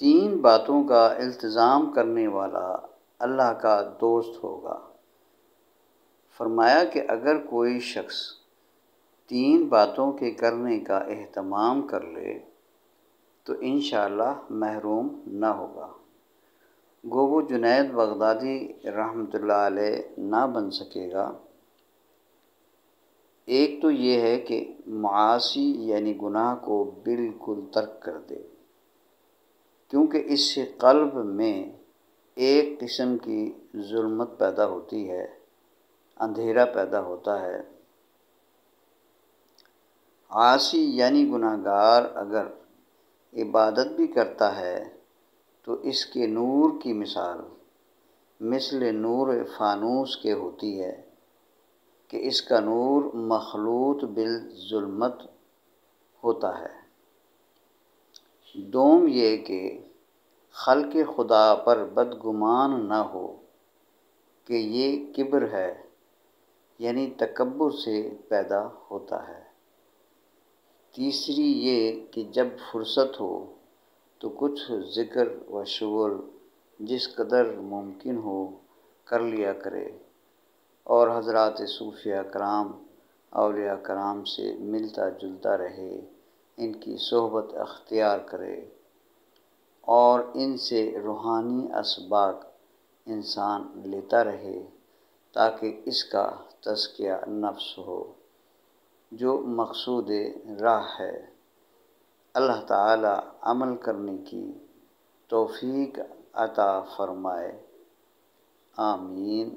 تین باتوں کا التزام کرنے والا اللہ کا دوست ہوگا۔ فرمایا کہ اگر کوئی شخص تین باتوں کے کرنے کا اہتمام کر لے تو انشاءاللہ محروم نہ ہوگا۔ گو وہ جنید بغدادی رحمۃ اللہ علیہ نہ بن سکے گا۔ ایک تو یہ ہے کہ معاصی یعنی گناہ کو بالکل ترک کر دے، کیونکہ اس سے قلب میں ایک قسم کی ظلمت پیدا ہوتی ہے، اندھیرا پیدا ہوتا ہے۔ عاصی یعنی گناہ گار اگر عبادت بھی کرتا ہے تو اس کے نور کی مثل نور فانوس کے ہوتی ہے کہ اس کا نور مخلوط بالظلمت ہوتا ہے۔ دوم یہ کہ خلق خدا پر بدگمان نہ ہو کہ یہ کبر ہے، یعنی تکبر سے پیدا ہوتا ہے۔ تیسری یہ کہ جب فرصت ہو تو کچھ ذکر و شغل جس قدر ممکن ہو کر لیا کرے، اور حضرات صوفیاء کرام اولیاء کرام سے ملتا جلتا رہے، ان کی صحبت اختیار کرے اور ان سے روحانی اسباق انسان لیتا رہے تاکہ اس کا تزکیہ نفس ہو جو مقصود راہ ہے۔ اللہ تعالی عمل کرنے کی توفیق عطا فرمائے، آمین۔